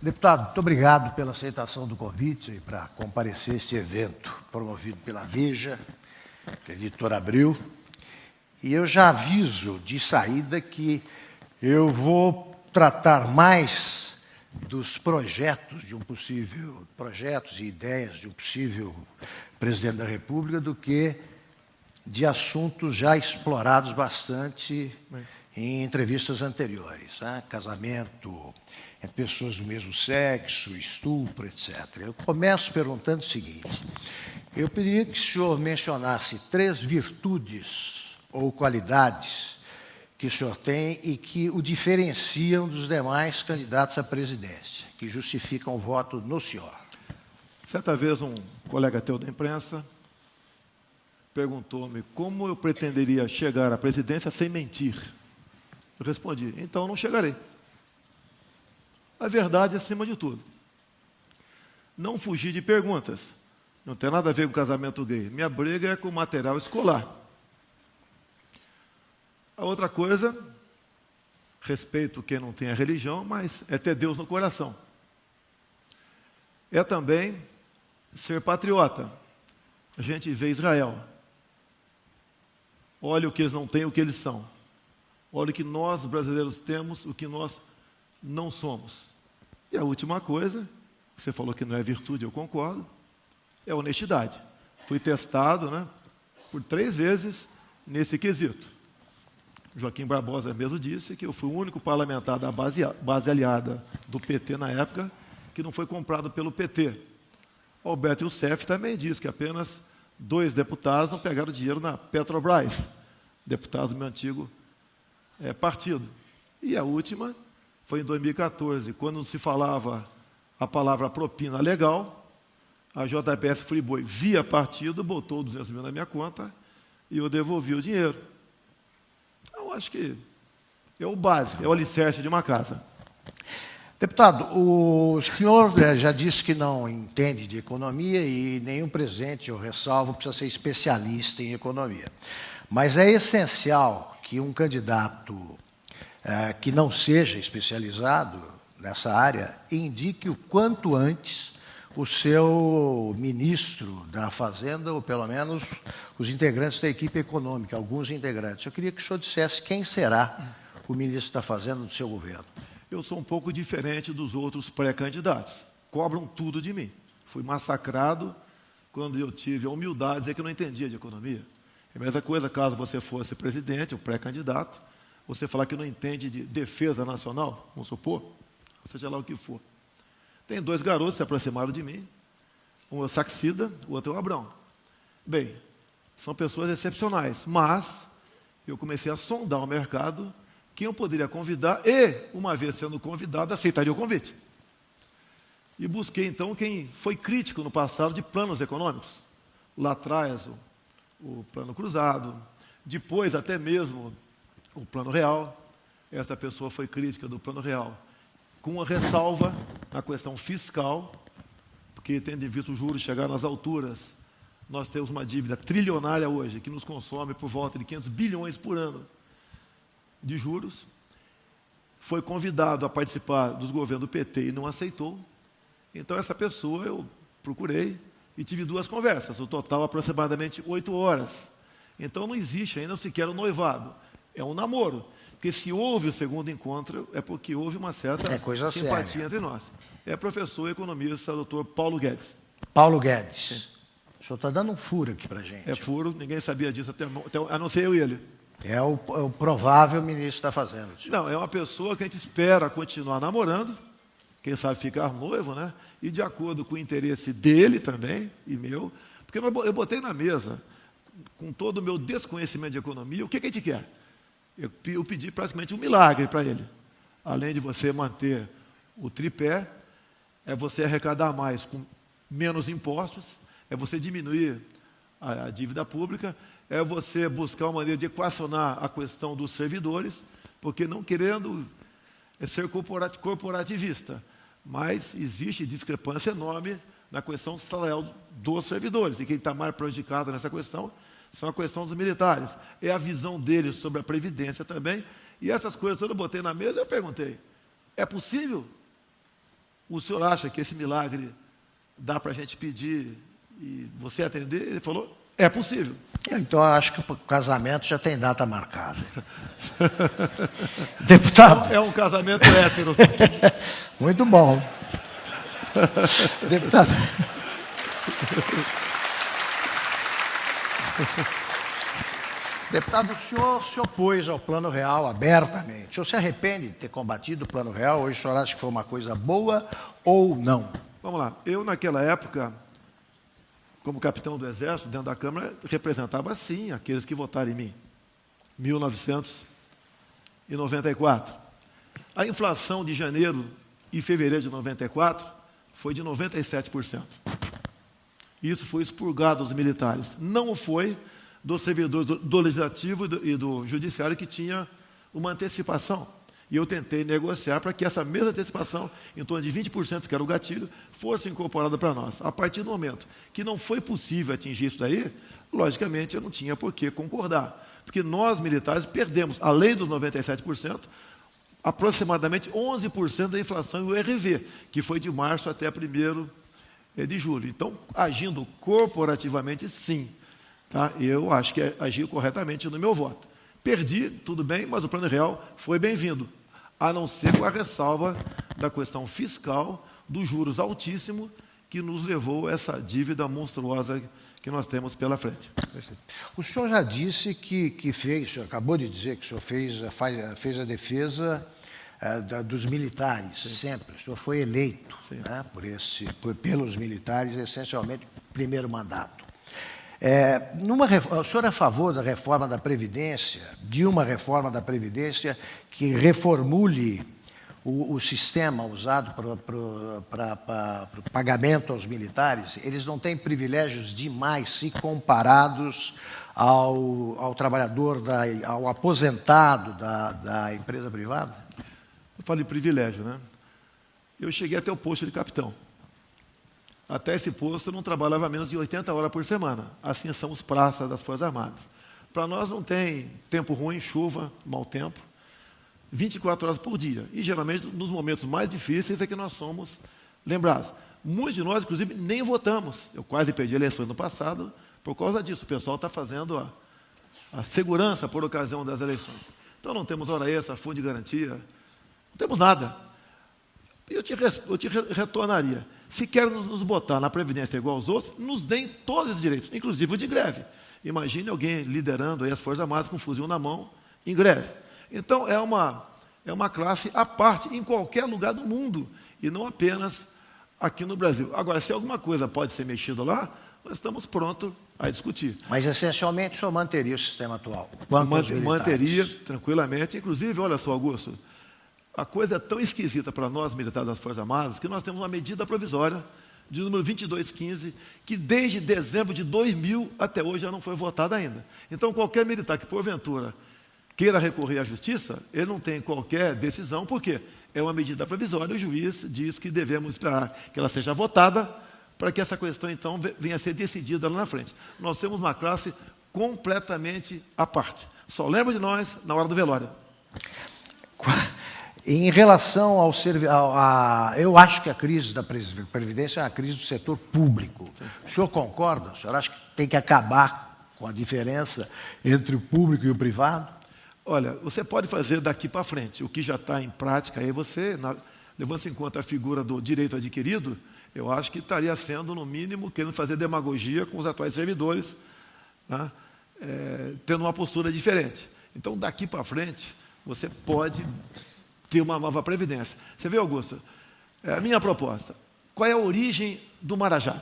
Deputado, muito obrigado pela aceitação do convite para comparecer a este evento promovido pela Veja, pela editora Abril. E eu já aviso de saída que eu vou tratar mais dos projetos e ideias de um possível presidente da República do que de assuntos já explorados bastante em entrevistas anteriores, né? Casamento entre pessoas do mesmo sexo, estupro, etc. Eu começo perguntando o seguinte: eu pediria que o senhor mencionasse 3 virtudes ou qualidades que o senhor tem e que o diferenciam dos demais candidatos à presidência, que justificam o voto no senhor. Certa vez, um colega teu da imprensa perguntou-me como eu pretenderia chegar à presidência sem mentir. Eu respondi: então não chegarei. A verdade acima de tudo. Não fugir de perguntas. Não tem nada a ver com casamento gay. Minha briga é com material escolar. A outra coisa, respeito quem não tem a religião, mas é ter Deus no coração. É também ser patriota. A gente vê Israel. Olha o que eles não têm, o que eles são. Olha o que nós, brasileiros, temos, o que nós não somos. E a última coisa, você falou que não é virtude, eu concordo, é honestidade. Fui testado, né, por 3 vezes nesse quesito. Joaquim Barbosa mesmo disse que eu fui o único parlamentar da base aliada do PT na época que não foi comprado pelo PT. Alberto Youssef também disse que apenas 2 deputados não pegaram dinheiro na Petrobras, deputados do meu antigo partido. E a última foi em 2014, quando se falava a palavra propina legal, a JBS Friboi, via partido, botou 200 mil na minha conta e eu devolvi o dinheiro. Então, acho que é o básico, é o alicerce de uma casa. Deputado, o senhor já disse que não entende de economia e nenhum presidente, eu ressalvo, precisa ser especialista em economia. Mas é essencial que um candidato que não seja especializado nessa área indique o quanto antes o seu ministro da Fazenda, ou pelo menos os integrantes da equipe econômica, alguns integrantes. Eu queria que o senhor dissesse quem será o ministro da Fazenda do seu governo. Eu sou um pouco diferente dos outros pré-candidatos. Cobram tudo de mim. Fui massacrado quando eu tive a humildade de dizer que eu não entendia de economia. É a mesma coisa caso você fosse presidente, ou pré-candidato, você falar que não entende de defesa nacional, vamos supor, seja lá o que for. Tem 2 garotos que se aproximaram de mim, um é o Saxida, o outro é o Abrão. Bem, são pessoas excepcionais, mas eu comecei a sondar o mercado, quem eu poderia convidar e, uma vez sendo convidado, aceitaria o convite. E busquei, então, quem foi crítico no passado de planos econômicos. Lá atrás, o plano cruzado, depois até mesmo o plano real. Essa pessoa foi crítica do plano real, com uma ressalva na questão fiscal, porque tendo em vista os juros chegar nas alturas, nós temos uma dívida trilionária hoje, que nos consome por volta de 500 bilhões por ano de juros. Foi convidado a participar dos governos do PT e não aceitou. Então, essa pessoa eu procurei e tive 2 conversas, o total aproximadamente 8 horas. Então, não existe ainda sequer um noivado, é um namoro. Porque se houve o segundo encontro, é porque houve uma certa simpatia séria entre nós. É professor economista, doutor Paulo Guedes. Paulo Guedes. Sim. O senhor está dando um furo aqui para a gente. É furo, ninguém sabia disso, até a não ser eu e ele. É o provável ministro da Fazenda. Não, é uma pessoa que a gente espera continuar namorando, quem sabe ficar noivo, né? E de acordo com o interesse dele também, e meu, porque eu botei na mesa, com todo o meu desconhecimento de economia, o que a gente quer? Eu pedi praticamente um milagre para ele. Além de você manter o tripé, é você arrecadar mais com menos impostos, é você diminuir a dívida pública, é você buscar uma maneira de equacionar a questão dos servidores, porque não querendo ser corporativista, mas existe discrepância enorme na questão salarial dos servidores, e quem está mais prejudicado nessa questão são a questão dos militares. É a visão deles sobre a Previdência também, e essas coisas todas eu botei na mesa e eu perguntei, é possível? o senhor acha que esse milagre dá para a gente pedir e você atender? Ele falou, é possível. Então, eu acho que o casamento já tem data marcada. Deputado. É um casamento hétero. Muito bom. Deputado. Deputado, o senhor se opôs ao Plano Real abertamente. O senhor se arrepende de ter combatido o Plano Real? Hoje o senhor acha que foi uma coisa boa ou não? Vamos lá. Eu, naquela época, como capitão do Exército, dentro da Câmara, representava, sim, aqueles que votaram em mim. 1994. A inflação de janeiro e fevereiro de 94 foi de 97%. Isso foi expurgado dos militares. Não foi dos servidores do Legislativo e do Judiciário, que tinha uma antecipação. E eu tentei negociar para que essa mesma antecipação, em torno de 20%, que era o gatilho, fosse incorporada para nós. A partir do momento que não foi possível atingir isso daí, logicamente eu não tinha por que concordar. Porque nós, militares, perdemos, além dos 97%, aproximadamente 11% da inflação e o RV, que foi de março até 1º de julho. Então, agindo corporativamente, sim. Tá? Eu acho que agi corretamente no meu voto. Perdi, tudo bem, mas o Plano Real foi bem-vindo, a não ser com a ressalva da questão fiscal, dos juros altíssimos, que nos levou a essa dívida monstruosa que nós temos pela frente. O senhor já disse que fez, o senhor acabou de dizer que o senhor fez a defesa dos militares, sempre. O senhor foi eleito, né, pelos militares, essencialmente, primeiro mandato. O senhor é a favor da reforma da Previdência, de uma reforma da Previdência que reformule o sistema usado para o pagamento aos militares? Eles não têm privilégios demais se comparados ao trabalhador, ao aposentado da empresa privada? Eu falei privilégio, né? Eu cheguei até o posto de capitão. Até esse posto eu não trabalhava menos de 80 horas por semana. Assim são os praças das Forças Armadas. Para nós não tem tempo ruim, chuva, mau tempo. 24 horas por dia. E geralmente nos momentos mais difíceis é que nós somos lembrados. Muitos de nós, inclusive, nem votamos. Eu quase perdi eleições no passado por causa disso. O pessoal está fazendo a segurança por ocasião das eleições. Então não temos hora extra, fundo de garantia, não temos nada. Eu te retornaria. Se querem nos botar na Previdência igual aos outros, nos deem todos esses direitos, inclusive o de greve. Imagine alguém liderando aí as Forças Armadas com um fuzil na mão, em greve. Então, é uma classe à parte em qualquer lugar do mundo, e não apenas aqui no Brasil. Agora, se alguma coisa pode ser mexida lá, nós estamos prontos a discutir. Mas, essencialmente, o senhor manteria o sistema atual? Manteria tranquilamente. Inclusive, olha só, Augusto, a coisa é tão esquisita para nós, militares das Forças Armadas, que nós temos uma medida provisória de número 2215, que desde dezembro de 2000 até hoje já não foi votada ainda. Então, qualquer militar que, porventura, queira recorrer à justiça, ele não tem qualquer decisão, porque é uma medida provisória, o juiz diz que devemos esperar que ela seja votada, para que essa questão, então, venha a ser decidida lá na frente. Nós temos uma classe completamente à parte. Só lembra de nós na hora do velório. Em relação eu acho que a crise da Previdência é uma crise do setor público. Sim. O senhor concorda? O senhor acha que tem que acabar com a diferença entre o público e o privado? Olha, você pode fazer daqui para frente. O que já está em prática, aí você, levando-se em conta a figura do direito adquirido, eu acho que estaria sendo, no mínimo, querendo fazer demagogia com os atuais servidores, né, tendo uma postura diferente. Então, daqui para frente, você pode ter uma nova Previdência. Você vê, Augusto, a minha proposta, qual é a origem do Marajá?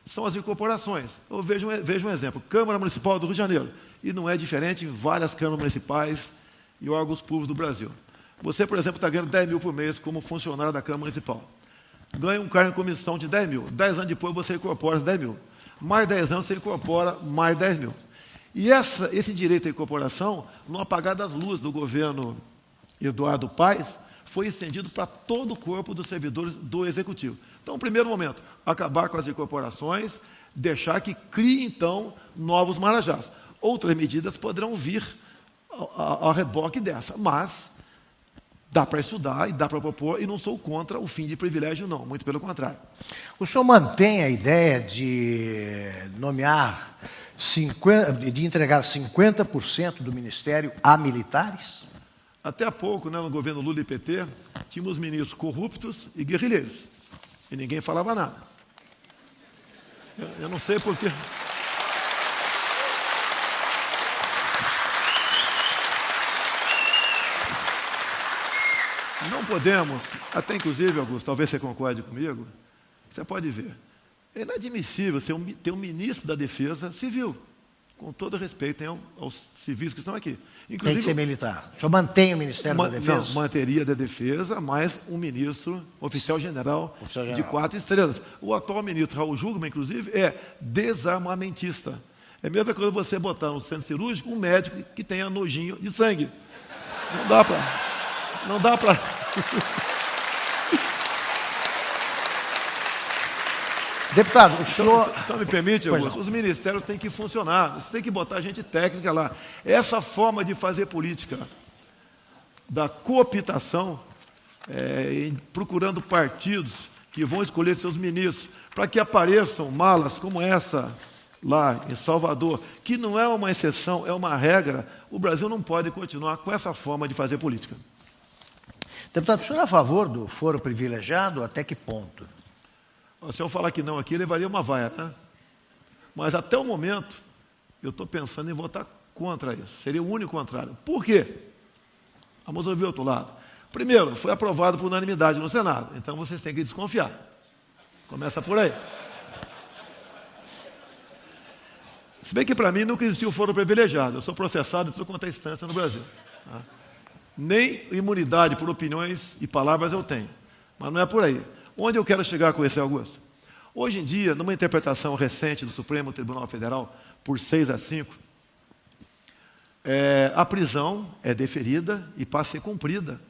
São as incorporações. Eu vejo um exemplo, Câmara Municipal do Rio de Janeiro, e não é diferente em várias câmaras municipais e órgãos públicos do Brasil. Você, por exemplo, está ganhando 10 mil por mês como funcionário da Câmara Municipal. Ganha um cargo em comissão de 10 mil. 10 anos depois você incorpora os 10 mil. Mais 10 anos você incorpora mais 10 mil. E esse direito à incorporação, no apagar das luzes do governo Eduardo Paes, foi estendido para todo o corpo dos servidores do Executivo. Então, no primeiro momento, acabar com as incorporações, deixar que crie, então, novos marajás. Outras medidas poderão vir ao reboque dessa, mas dá para estudar e dá para propor, e não sou contra o fim de privilégio, não, muito pelo contrário. O senhor mantém a ideia de nomear, de entregar 50% do ministério a militares? Até há pouco, né, no governo Lula e PT, tínhamos ministros corruptos e guerrilheiros, e ninguém falava nada. Eu não sei por quê. Não podemos, até inclusive, Augusto, talvez você concorde comigo, você pode ver, é inadmissível ter um ministro da Defesa civil, com todo respeito aos civis que estão aqui. Inclusive, tem que ser militar. O senhor mantém o Ministério da Defesa? Não, manteria da Defesa, mas um ministro oficial-general de 4 estrelas. O atual ministro, Raul Jungmann, inclusive, é desarmamentista. É a mesma coisa você botar no centro cirúrgico um médico que tenha nojinho de sangue. Não dá para... Não dá para... Deputado, o senhor... Então me permite, Augusto, os ministérios têm que funcionar, você tem que botar gente técnica lá. Essa forma de fazer política da cooptação, procurando partidos que vão escolher seus ministros, para que apareçam malas como essa lá em Salvador, que não é uma exceção, é uma regra, o Brasil não pode continuar com essa forma de fazer política. Deputado, o senhor é a favor do foro privilegiado? Até que ponto? Se eu falar que não aqui, levaria uma vaia, né? Mas até o momento, eu estou pensando em votar contra isso. Seria o único contrário. Por quê? Vamos ouvir o outro lado. Primeiro, foi aprovado por unanimidade no Senado, então vocês têm que desconfiar. Começa por aí. Se bem que para mim nunca existiu foro privilegiado. Eu sou processado em tudo quanto é instância no Brasil. Tá? Nem imunidade por opiniões e palavras eu tenho. Mas não é por aí. Onde eu quero chegar com esse, Augusto? Hoje em dia, numa interpretação recente do Supremo Tribunal Federal, por 6-5, a prisão é deferida e passa a ser cumprida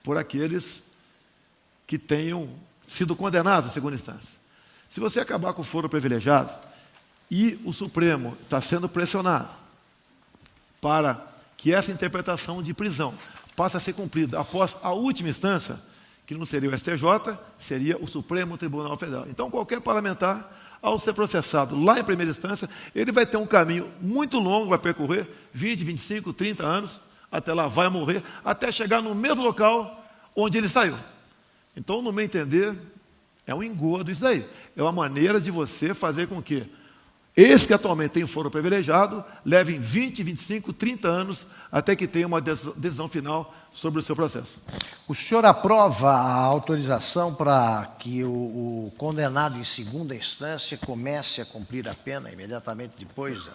por aqueles que tenham sido condenados em segunda instância. Se você acabar com o foro privilegiado e o Supremo está sendo pressionado para que essa interpretação de prisão passe a ser cumprida após a última instância, que não seria o STJ, seria o Supremo Tribunal Federal. Então, qualquer parlamentar, ao ser processado lá em primeira instância, ele vai ter um caminho muito longo para percorrer, 20, 25, 30 anos, até lá vai morrer, até chegar no mesmo local onde ele saiu. Então, no meu entender, é um engodo isso daí. É uma maneira de você fazer com que esse que atualmente tem foro privilegiado levem 20, 25, 30 anos até que tenha uma decisão final sobre o seu processo. O senhor aprova a autorização para que o condenado em segunda instância comece a cumprir a pena imediatamente depois da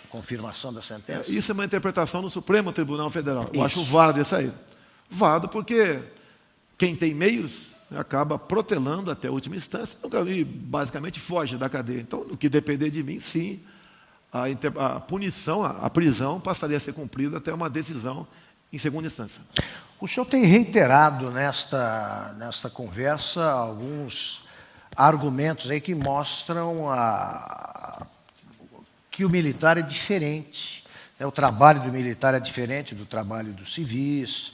confirmação da sentença? Isso é uma interpretação do Supremo Tribunal Federal. Eu acho válido isso aí. Válido porque quem tem meios acaba protelando até a última instância e basicamente foge da cadeia. Então, no que depender de mim, sim, a punição, a prisão passaria a ser cumprida até uma decisão em segunda instância. O senhor tem reiterado nesta conversa alguns argumentos aí que mostram que o militar é diferente. O trabalho do militar é diferente do trabalho dos civis.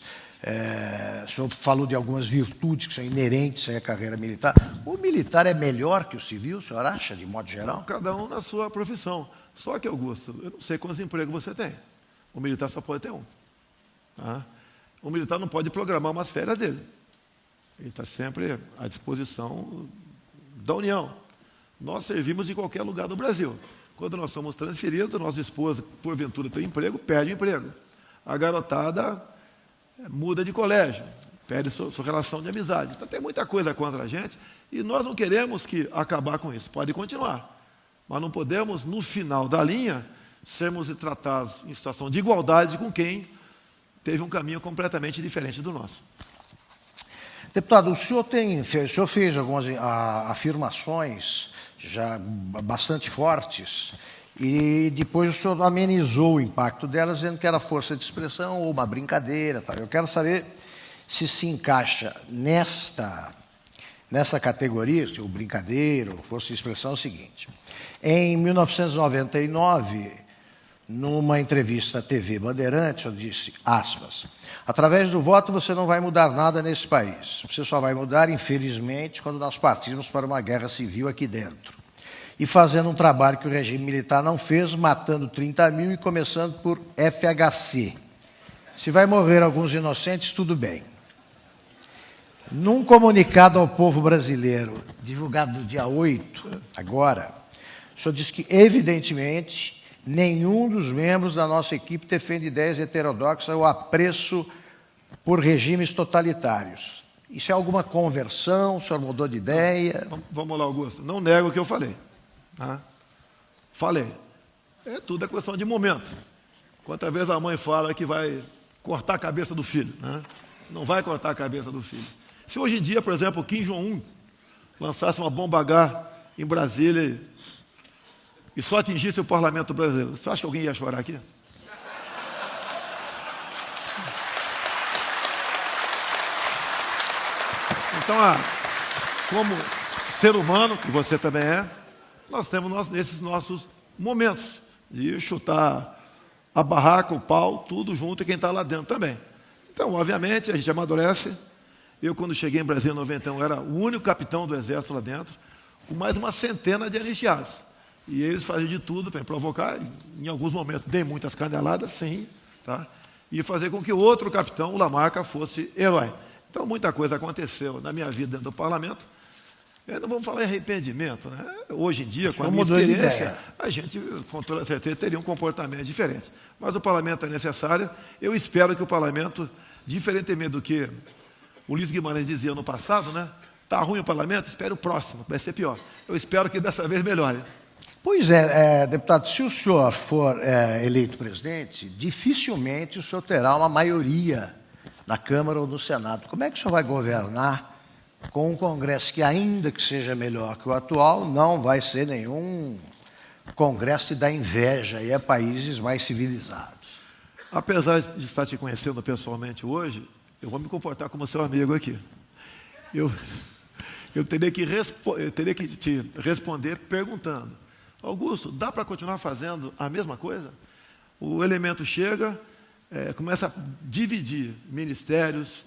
O senhor falou de algumas virtudes que são inerentes à carreira militar. O militar é melhor que o civil, o senhor acha, de modo geral? Não, cada um na sua profissão. Só que, Augusto, eu não sei quantos empregos você tem. O militar só pode ter um. Tá? O militar não pode programar umas férias dele. Ele está sempre à disposição da União. Nós servimos em qualquer lugar do Brasil. Quando nós somos transferidos, nossa esposa, porventura, tem emprego, perde o emprego. A garotada muda de colégio, perde sua relação de amizade. Então, tem muita coisa contra a gente e nós não queremos acabar com isso. Pode continuar, mas não podemos, no final da linha, sermos tratados em situação de igualdade com quem teve um caminho completamente diferente do nosso. Deputado, o senhor fez algumas afirmações já bastante fortes e depois o senhor amenizou o impacto delas, dizendo que era força de expressão ou uma brincadeira. Tal. Eu quero saber se encaixa nessa categoria, o brincadeira ou força de expressão, é o seguinte. Em 1999, numa entrevista à TV Bandeirantes, eu disse, aspas, através do voto você não vai mudar nada nesse país. Você só vai mudar, infelizmente, quando nós partirmos para uma guerra civil aqui dentro. E fazendo um trabalho que o regime militar não fez, matando 30 mil e começando por FHC. Se vai morrer alguns inocentes, tudo bem. Num comunicado ao povo brasileiro, divulgado no dia 8, agora, o senhor disse que, evidentemente, nenhum dos membros da nossa equipe defende ideias heterodoxas ou apreço por regimes totalitários. Isso é alguma conversão? O senhor mudou de ideia? Vamos lá, Augusto. Não nego o que eu falei. Falei. Tudo é questão de momento. Quantas vezes a mãe fala que vai cortar a cabeça do filho? Não vai cortar a cabeça do filho. Se hoje em dia, por exemplo, o Kim Jong-un lançasse uma bomba H em Brasília e só atingisse o parlamento brasileiro, você acha que alguém ia chorar aqui? Então, como ser humano, que você também é, nós temos nesses nossos momentos de chutar a barraca, o pau, tudo junto e quem está lá dentro também. Então, obviamente, a gente amadurece. Eu, quando cheguei em Brasília em 91, era o único capitão do Exército lá dentro, com mais uma centena de anistiados. E eles faziam de tudo para me provocar. Em alguns momentos, dei muitas caneladas, sim, tá? E fazer com que o outro capitão, o Lamarca, fosse herói. Então, muita coisa aconteceu na minha vida dentro do parlamento. Não vamos falar em arrependimento, né? Hoje em dia, com a minha experiência, a gente, com toda certeza, teria um comportamento diferente. Mas o parlamento é necessário. Eu espero que o parlamento, diferentemente do que o Luiz Guimarães dizia no passado, né? Está ruim o parlamento? Espere o próximo, vai ser pior. Eu espero que dessa vez melhore. Pois é, deputado, se o senhor for eleito presidente, dificilmente o senhor terá uma maioria na Câmara ou no Senado. Como é que o senhor vai governar com um Congresso que, ainda que seja melhor que o atual, não vai ser nenhum Congresso da inveja e a países mais civilizados? Apesar de estar te conhecendo pessoalmente hoje, eu vou me comportar como seu amigo aqui. Eu teria que te responder perguntando, Augusto, dá para continuar fazendo a mesma coisa? O elemento chega, começa a dividir ministérios,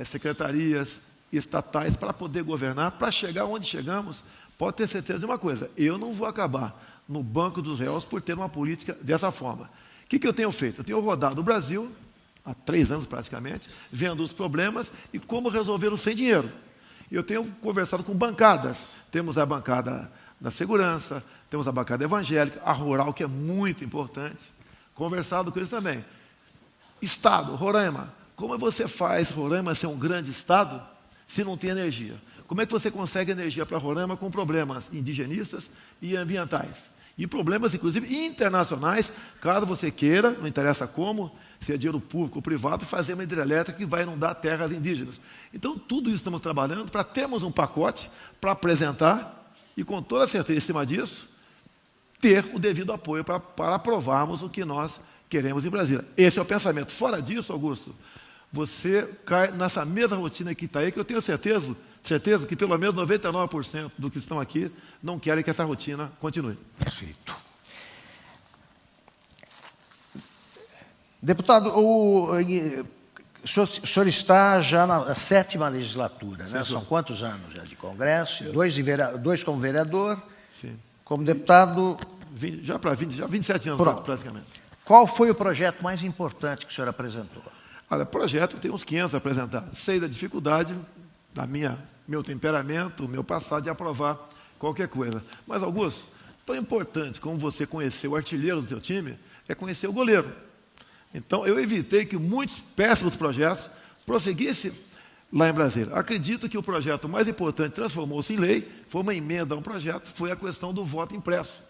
secretarias, estatais para poder governar, para chegar onde chegamos, pode ter certeza de uma coisa, eu não vou acabar no banco dos réus por ter uma política dessa forma. O que eu tenho feito? Eu tenho rodado o Brasil, há 3 anos praticamente, vendo os problemas e como resolvê-los sem dinheiro. Eu tenho conversado com bancadas, temos a bancada da segurança, temos a bancada evangélica, a rural, que é muito importante, conversado com eles também. Estado, Roraima, como você faz Roraima ser um grande estado se não tem energia? Como é que você consegue energia para Roraima com problemas indigenistas e ambientais? E problemas, inclusive, internacionais, caso você queira, não interessa como, se é dinheiro público ou privado, fazer uma hidrelétrica que vai inundar terras indígenas. Então, tudo isso estamos trabalhando para termos um pacote para apresentar e, com toda certeza, em cima disso, ter o devido apoio para aprovarmos o que nós queremos em Brasília. Esse é o pensamento. Fora disso, Augusto, você cai nessa mesma rotina que está aí, que eu tenho certeza que pelo menos 99% do que estão aqui não querem que essa rotina continue. Perfeito. Deputado, o senhor está já na 7ª legislatura, né? São quantos anos já de Congresso? 2 como vereador, sim. Como deputado... Já 27 anos praticamente. Qual foi o projeto mais importante que o senhor apresentou? Olha, projeto tem uns 500 a apresentar. Sei da dificuldade, da meu temperamento, o meu passado de aprovar qualquer coisa. Mas, Augusto, tão importante como você conhecer o artilheiro do seu time, é conhecer o goleiro. Então, eu evitei que muitos péssimos projetos prosseguissem lá em Brasília. Acredito que o projeto mais importante transformou-se em lei, foi uma emenda a um projeto, foi a questão do voto impresso.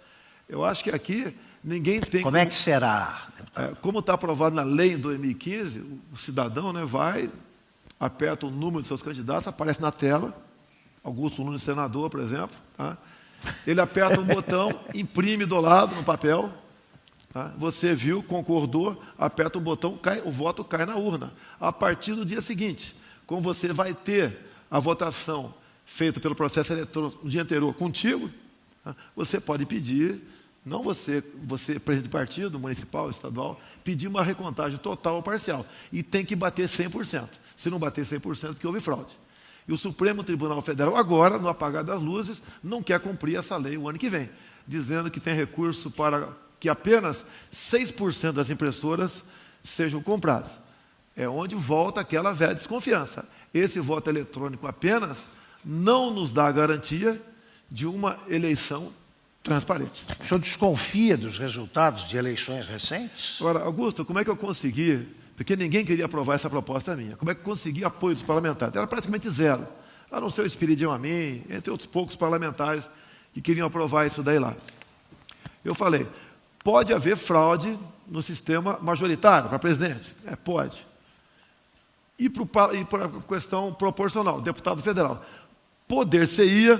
Eu acho que aqui ninguém tem... Como é que será? Como está aprovado na lei em 2015, o cidadão, né, vai, aperta o número de seus candidatos, aparece na tela, Augusto Nunes, senador, por exemplo, tá? Ele aperta um botão, imprime do lado no papel, tá? Você viu, concordou, aperta o botão, o voto cai na urna. A partir do dia seguinte, como você vai ter a votação feita pelo processo eletrônico no dia anterior contigo, tá? Você pode pedir Não você, presidente de partido, municipal, estadual, pedir uma recontagem total ou parcial. E tem que bater 100%. Se não bater 100%, que houve fraude. E o Supremo Tribunal Federal, agora, no apagar das luzes, não quer cumprir essa lei o ano que vem, dizendo que tem recurso para que apenas 6% das impressoras sejam compradas. É onde volta aquela velha desconfiança. Esse voto eletrônico apenas não nos dá a garantia de uma eleição transparente. O senhor desconfia dos resultados de eleições recentes? Agora, Augusto, como é que eu consegui, porque ninguém queria aprovar essa proposta minha, como é que eu consegui apoio dos parlamentares? Era praticamente zero, a não ser o Espiridião Amin, entre outros poucos parlamentares que queriam aprovar isso daí lá. Eu falei, pode haver fraude no sistema majoritário para presidente? Pode. E para a questão proporcional, deputado federal. Poder-se-ia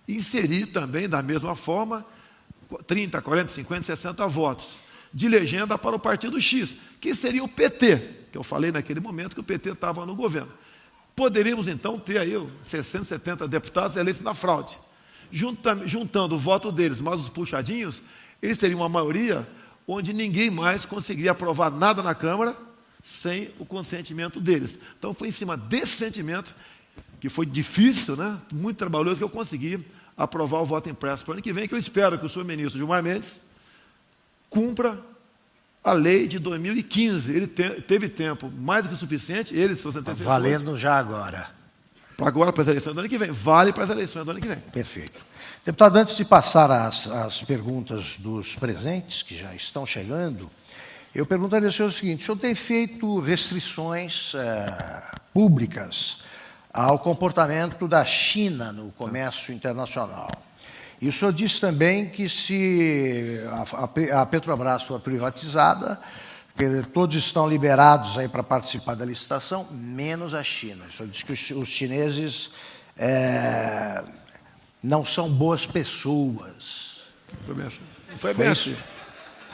inserir também, da mesma forma, 30, 40, 50, 60 votos de legenda para o partido X, que seria o PT, que eu falei naquele momento que o PT estava no governo. Poderíamos, então, ter aí 60, 70 deputados eleitos na fraude. Juntando o voto deles mais os puxadinhos, eles teriam uma maioria onde ninguém mais conseguiria aprovar nada na Câmara sem o consentimento deles. Então, foi em cima desse sentimento, que foi difícil, muito trabalhoso, que eu consegui aprovar o voto impresso para o ano que vem, que eu espero que o senhor ministro Gilmar Mendes cumpra a lei de 2015. Ele teve tempo mais do que suficiente, ele e seus antecessores. Valendo já agora. Agora para as eleições do ano que vem. Vale para as eleições do ano que vem. Perfeito. Deputado, antes de passar às perguntas dos presentes, que já estão chegando, eu perguntaria ao senhor o seguinte: o senhor tem feito restrições públicas ao comportamento da China no comércio internacional. E o senhor disse também que se a Petrobras for privatizada, que todos estão liberados aí para participar da licitação, menos a China. O senhor disse que os chineses não são boas pessoas. Foi bem assim.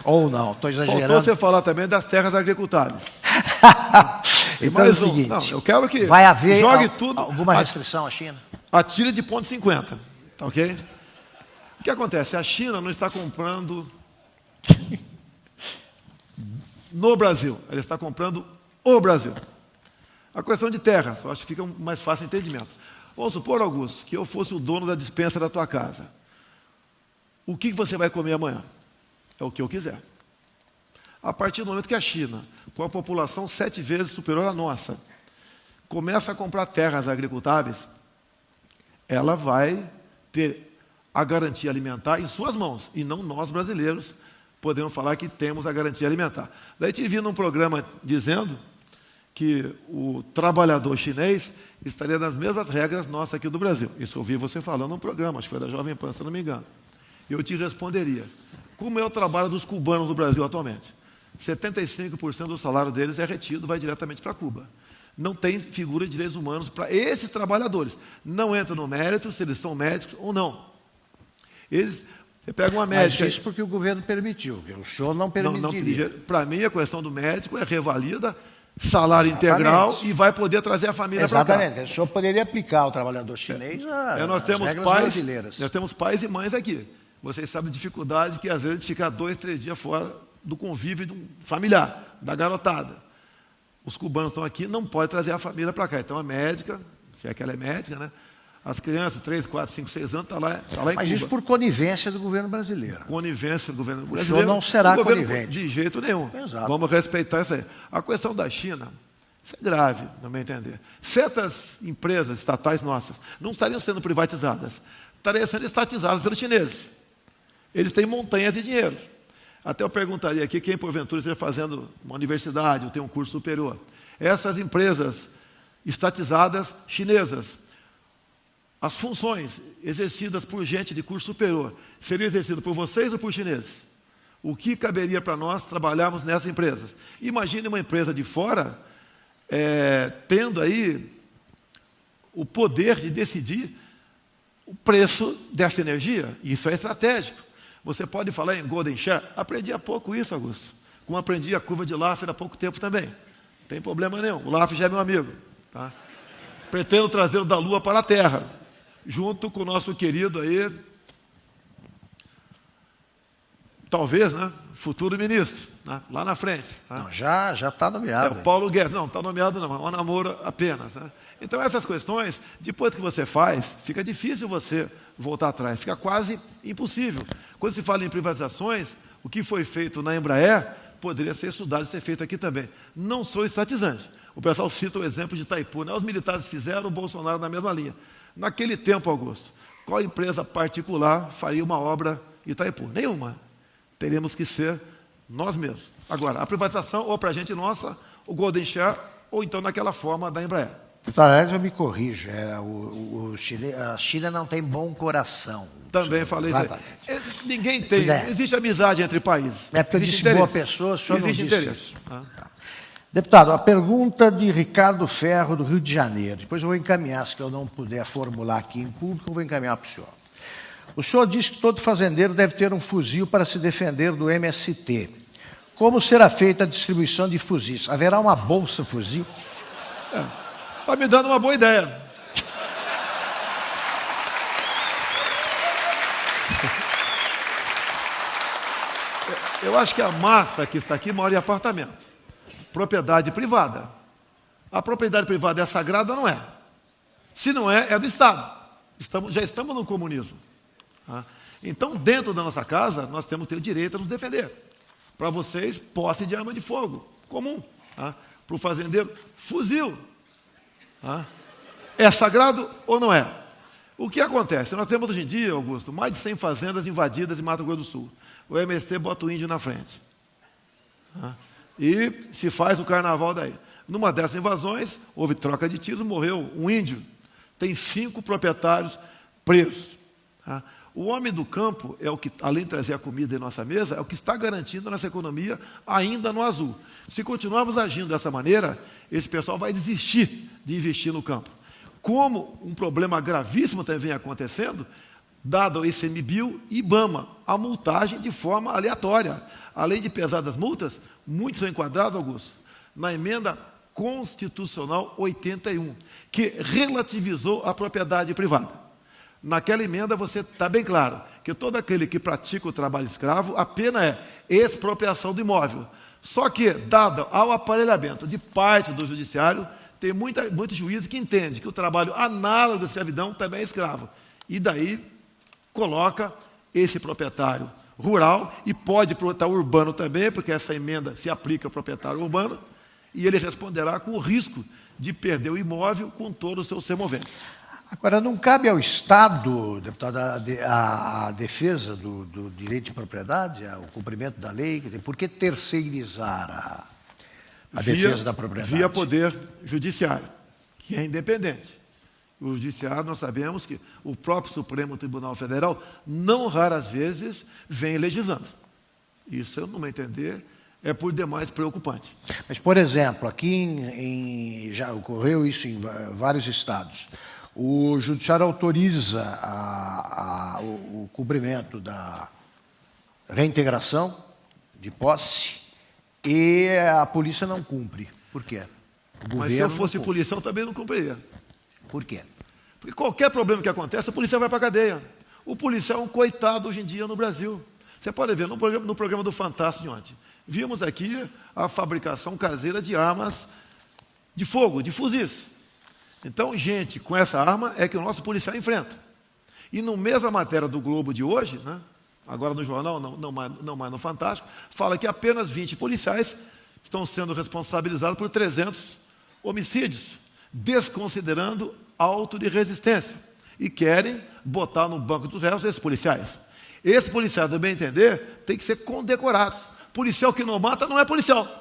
Ou não, estou exagerando. Faltou você falar também das terras agricultáveis. Então é o seguinte, não, eu quero que vai haver jogue tudo, alguma restrição à China? Atire de ponto 50, tá ok? O que acontece? A China não está comprando no Brasil, ela está comprando o Brasil. A questão de terras, eu acho que fica um mais fácil entendimento. Vamos supor, Augusto, que eu fosse o dono da despensa da tua casa. O que você vai comer amanhã? É o que eu quiser. A partir do momento que a China, com a população 7 vezes superior à nossa, começa a comprar terras agricultáveis, ela vai ter a garantia alimentar em suas mãos, e não nós brasileiros podemos falar que temos a garantia alimentar. Daí te vi num programa dizendo que o trabalhador chinês estaria nas mesmas regras nossas aqui do Brasil. Isso eu ouvi você falando num programa, acho que foi da Jovem Pan, se não me engano. Eu te responderia, como é o trabalho dos cubanos no Brasil atualmente? 75% do salário deles é retido, vai diretamente para Cuba. Não tem figura de direitos humanos para esses trabalhadores. Não entra no mérito se eles são médicos ou não. Você pega uma médica... Mas isso porque o governo permitiu, o senhor não permitiria. Para mim, a questão do médico é revalida, salário integral e vai poder trazer a família para cá. Exatamente. O senhor poderia aplicar ao trabalhador chinês nós temos regras pais, brasileiras. Nós temos pais e mães aqui. Vocês sabem a dificuldade que, às vezes, de ficar 2, 3 dias fora do convívio de um familiar, da garotada. Os cubanos estão aqui, não pode trazer a família para cá. Então, a médica, se é que ela é médica, as crianças, 3, 4, 5, 6 anos, está lá em Cuba. Mas isso por conivência do governo brasileiro. Conivência do governo brasileiro. O senhor não será conivente. De jeito nenhum. Exato. Vamos respeitar isso aí. A questão da China, isso é grave, no meu entender. Certas empresas estatais nossas não estariam sendo privatizadas, estariam sendo estatizadas pelos chineses. Eles têm montanhas de dinheiro. Até eu perguntaria aqui quem, porventura, esteja fazendo uma universidade ou tem um curso superior. Essas empresas estatizadas chinesas, as funções exercidas por gente de curso superior, seriam exercidas por vocês ou por chineses? O que caberia para nós trabalharmos nessas empresas? Imagine uma empresa de fora tendo aí o poder de decidir o preço dessa energia. Isso é estratégico. Você pode falar em Golden Share? Aprendi há pouco isso, Augusto. Como aprendi a curva de Laffer há pouco tempo também. Não tem problema nenhum. O Laffer já é meu amigo. Tá? Pretendo trazê-lo da Lua para a Terra, junto com o nosso querido aí, talvez, né, futuro ministro, né, lá na frente. Né? Não, já está nomeado. O Paulo Guedes, não está nomeado não, é um namoro apenas. Né? Então, essas questões, depois que você faz, fica difícil você voltar atrás, fica quase impossível. Quando se fala em privatizações, o que foi feito na Embraer poderia ser estudado e ser feito aqui também. Não sou estatizante. O pessoal cita o exemplo de Itaipu, né? Os militares fizeram, o Bolsonaro na mesma linha. Naquele tempo, Augusto, qual empresa particular faria uma obra em Itaipu? Nenhuma. Teremos que ser nós mesmos. Agora, a privatização, ou para a gente nossa, o Golden Share, ou então naquela forma da Embraer. Aliás, eu me corrijo, a China não tem bom coração. Também falei isso aí. Ninguém tem, existe amizade entre países. É porque eu disse boa pessoa, só não disse interesse. Deputado, a pergunta de Ricardo Ferro, do Rio de Janeiro. Depois eu vou encaminhar, se eu não puder formular aqui em público, eu vou encaminhar para o senhor. O senhor diz que todo fazendeiro deve ter um fuzil para se defender do MST. Como será feita a distribuição de fuzis? Haverá uma bolsa fuzil? Está me dando uma boa ideia. Eu acho que a massa que está aqui mora em apartamento. Propriedade privada. A propriedade privada é sagrada ou não é? Se não é, é do Estado. Já estamos no comunismo. Então, dentro da nossa casa, nós temos que ter o direito a nos defender. Para vocês, posse de arma de fogo, comum. Para o fazendeiro, fuzil. É sagrado ou não é? O que acontece? Nós temos hoje em dia, Augusto, mais de 100 fazendas invadidas em Mato Grosso do Sul. O MST bota o índio na frente. E se faz o carnaval daí. Numa dessas invasões, houve troca de tiros, morreu um índio. Tem 5 proprietários presos. O homem do campo é o que, além de trazer a comida em nossa mesa, é o que está garantindo a nossa economia ainda no azul. Se continuarmos agindo dessa maneira, esse pessoal vai desistir de investir no campo. Como um problema gravíssimo também vem acontecendo, dado o ICMBio e IBAMA, a multagem de forma aleatória. Além de pesadas multas, muitos são enquadrados, Augusto, na emenda constitucional 81, que relativizou a propriedade privada. Naquela emenda você está bem claro que todo aquele que pratica o trabalho escravo, a pena é expropriação do imóvel. Só que, dado ao aparelhamento de parte do judiciário, tem muito juiz que entende que o trabalho análogo à escravidão também é escravo. E daí coloca esse proprietário rural e pode proprietário urbano também, porque essa emenda se aplica ao proprietário urbano, e ele responderá com o risco de perder o imóvel com todos os seus semoventes. Agora, não cabe ao Estado, deputado, a defesa do direito de propriedade, o cumprimento da lei? Por que terceirizar a defesa da propriedade? Via poder judiciário, que é independente. O judiciário, nós sabemos que o próprio Supremo Tribunal Federal, não raras vezes, vem legislando. Isso, no meu entender, é por demais preocupante. Mas, por exemplo, aqui já ocorreu isso em vários estados. O judiciário autoriza o cumprimento da reintegração de posse e a polícia não cumpre. Por quê? Mas se eu fosse policial, também não cumpriria. Por quê? Porque qualquer problema que acontece, a polícia vai para a cadeia. O policial é um coitado hoje em dia no Brasil. Você pode ver no programa do Fantástico de ontem. Vimos aqui a fabricação caseira de armas de fogo, de fuzis. Então, gente, com essa arma é que o nosso policial enfrenta. E no mesma matéria do Globo de hoje, né, agora no jornal, não mais no Fantástico, fala que apenas 20 policiais estão sendo responsabilizados por 300 homicídios, desconsiderando auto de resistência. E querem botar no banco dos réus esses policiais. Esses policiais, do bem entender, têm que ser condecorados. Policial que não mata não é policial.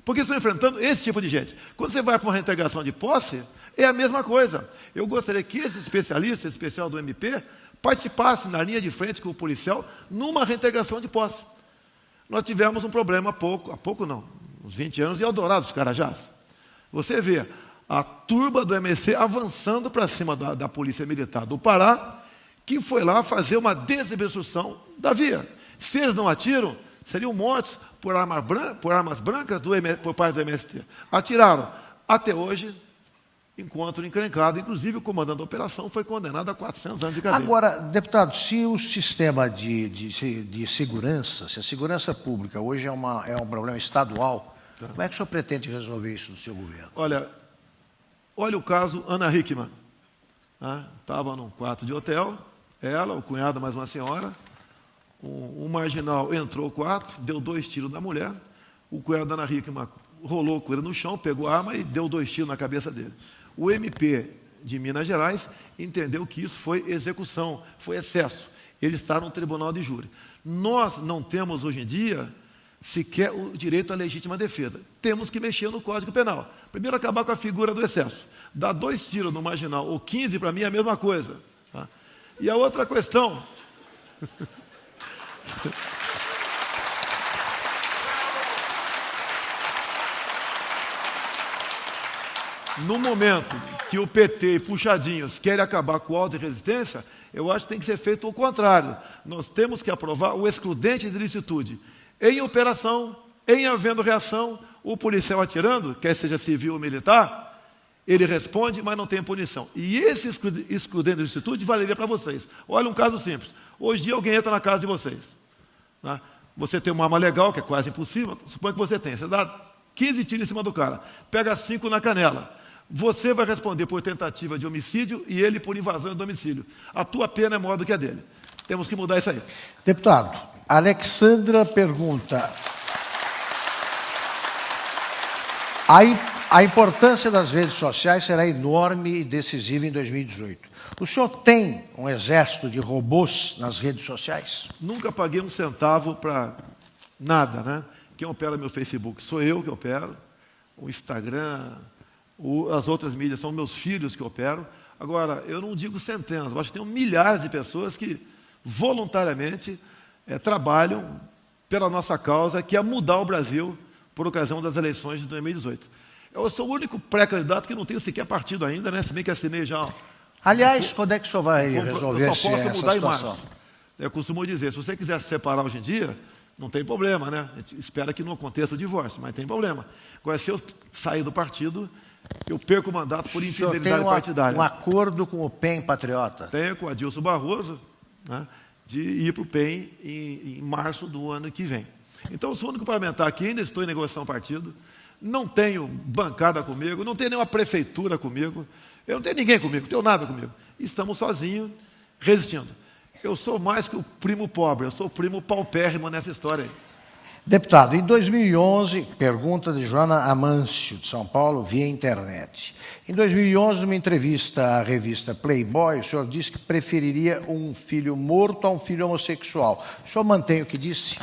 Porque estão enfrentando esse tipo de gente. Quando você vai para uma reintegração de posse, é a mesma coisa. Eu gostaria que esses especialistas, esse especial do MP, participassem na linha de frente com o policial numa reintegração de posse. Nós tivemos um problema há pouco não, uns 20 anos, em Eldorado dos Carajás. Você vê a turba do MST avançando para cima da Polícia Militar do Pará, que foi lá fazer uma desobstrução da via. Se eles não atiram, seriam mortos por armas brancas por parte do MST. Atiraram. Até hoje, encontro encrencado. Inclusive, o comandante da operação foi condenado a 400 anos de cadeia. Agora, deputado, se o sistema de segurança, se a segurança pública hoje é um problema estadual, como é que o senhor pretende resolver isso no seu governo? Olha o caso Ana Hickman. Estava num quarto de hotel, ela, o cunhado, mais uma senhora, um marginal entrou no quarto, deu 2 tiros na mulher, o cunhado da Ana Hickman rolou com ele no chão, pegou a arma e deu 2 tiros na cabeça dele. O MP de Minas Gerais entendeu que isso foi execução, foi excesso. Ele está no tribunal de júri. Nós não temos hoje em dia sequer o direito à legítima defesa. Temos que mexer no Código Penal. Primeiro, acabar com a figura do excesso. Dar 2 tiros no marginal ou 15, para mim, é a mesma coisa. E a outra questão... No momento que o PT e puxadinhos querem acabar com o auto de resistência, eu acho que tem que ser feito o contrário. Nós temos que aprovar o excludente de licitude. Em operação, em havendo reação, o policial atirando, quer seja civil ou militar, ele responde, mas não tem punição. E esse excludente de licitude valeria para vocês. Olha um caso simples. Hoje em dia alguém entra na casa de vocês. Você tem uma arma legal, que é quase impossível, suponha que você tem. Você dá 15 tiros em cima do cara, pega 5 na canela. Você vai responder por tentativa de homicídio e ele por invasão de domicílio. A tua pena é maior do que a dele. Temos que mudar isso aí. Deputado, Alexandra pergunta: a importância das redes sociais será enorme e decisiva em 2018. O senhor tem um exército de robôs nas redes sociais? Nunca paguei um centavo para nada, né? Quem opera meu Facebook sou eu que opero, o Instagram, as outras mídias são meus filhos que operam. Agora, eu não digo centenas, eu acho que tem milhares de pessoas que voluntariamente trabalham pela nossa causa, que é mudar o Brasil por ocasião das eleições de 2018. Eu sou o único pré-candidato que não tenho sequer partido ainda, né? Se bem que assinei já... Aliás, quando é que o senhor vai resolver essa situação? Eu só posso mudar em março. Eu costumo dizer, se você quiser se separar hoje em dia, não tem problema, né? A gente espera que não aconteça o divórcio, mas tem problema. Agora, se eu sair do partido, eu perco o mandato por infidelidade partidária. Um acordo com o PEN Patriota? Tenho com o Adilson Barroso, né, de ir para o PEN em março do ano que vem. Então, eu sou o único parlamentar aqui, ainda estou em negociação partido, não tenho bancada comigo, não tenho nenhuma prefeitura comigo, eu não tenho ninguém comigo, não tenho nada comigo. Estamos sozinhos, resistindo. Eu sou mais que o primo pobre, eu sou o primo paupérrimo nessa história aí. Deputado, em 2011, pergunta de Joana Amâncio, de São Paulo, via internet. Em 2011, numa entrevista à revista Playboy, o senhor disse que preferiria um filho morto a um filho homossexual. O senhor mantém o que disse?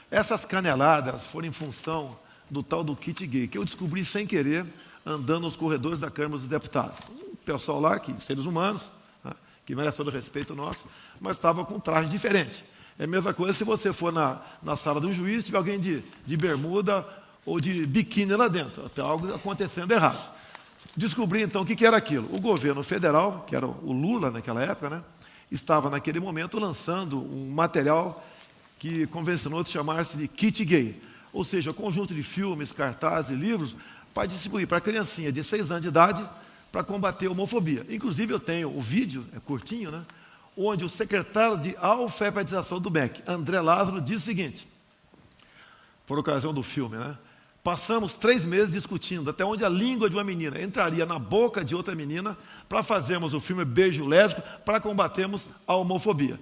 Essas caneladas foram em função do tal do kit gay, que eu descobri sem querer, andando nos corredores da Câmara dos Deputados. Um pessoal lá, seres humanos, né, que merece todo o respeito nosso, mas estava com um traje diferente. É a mesma coisa se você for na sala do juiz e tiver alguém de bermuda ou de biquíni lá dentro. Tem algo acontecendo errado. Descobri, então, o que era aquilo. O governo federal, que era o Lula naquela época, né, estava, naquele momento, lançando um material que convencionou de chamar-se de kit gay. Ou seja, um conjunto de filmes, cartazes e livros para distribuir para a criancinha de 6 anos de idade para combater a homofobia. Inclusive, eu tenho o vídeo, é curtinho, né, onde o secretário de alfabetização do MEC, André Lázaro, diz o seguinte, por ocasião do filme, né? Passamos 3 meses discutindo até onde a língua de uma menina entraria na boca de outra menina para fazermos o filme Beijo Lésbico, para combatermos a homofobia.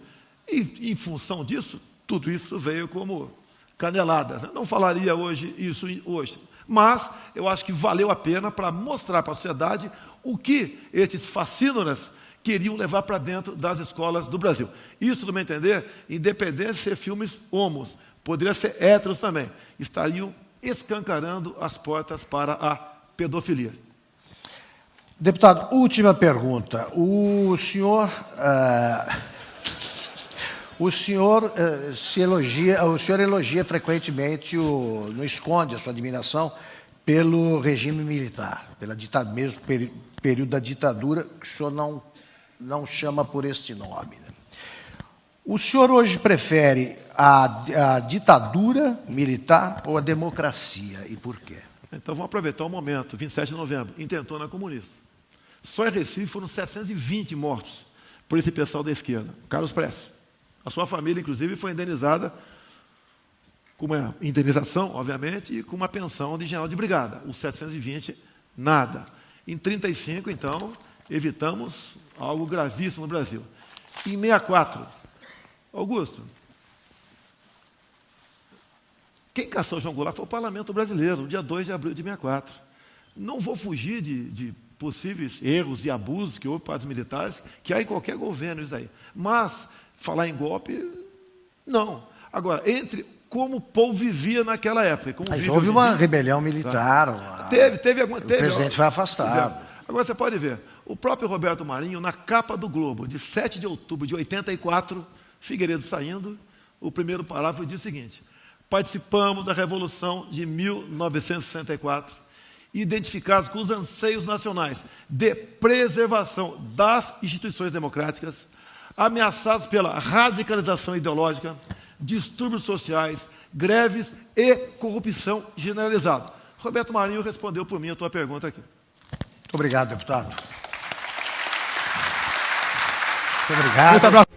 E, em função disso, tudo isso veio como caneladas. Né? Não falaria isso hoje, mas eu acho que valeu a pena para mostrar para a sociedade o que esses fascínoras queriam levar para dentro das escolas do Brasil. Isso, no meu entender, independente de ser filmes homos, poderia ser héteros também, estariam escancarando as portas para a pedofilia. Deputado, última pergunta. O senhor elogia frequentemente, não esconde a sua admiração pelo regime militar, mesmo período da ditadura, que o senhor não chama por este nome. Né? O senhor hoje prefere a ditadura militar ou a democracia, e por quê? Então vamos aproveitar o momento, 27 de novembro, intentona comunista. Só em Recife foram 720 mortos por esse pessoal da esquerda. Carlos Prestes. A sua família, inclusive, foi indenizada com uma indenização, obviamente, e com uma pensão de general de brigada. Os 720, nada. Em 35, então, evitamos algo gravíssimo no Brasil. Em 64, Augusto, quem caçou João Goulart foi o Parlamento Brasileiro, no dia 2 de abril de 64. Não vou fugir de possíveis erros e abusos que houve para os militares, que há em qualquer governo isso aí. Mas, falar em golpe, não. Agora, como o povo vivia naquela época. Como Mas houve uma rebelião militar. Tá? Teve. O presidente foi afastado. Agora, você pode ver, o próprio Roberto Marinho, na capa do Globo, de 7 de outubro de 84, Figueiredo saindo, o primeiro parágrafo diz o seguinte: participamos da Revolução de 1964, identificados com os anseios nacionais de preservação das instituições democráticas, ameaçados pela radicalização ideológica, distúrbios sociais, greves e corrupção generalizada. Roberto Marinho respondeu por mim a tua pergunta aqui. Muito obrigado, deputado. Muito obrigado. Muito abraço.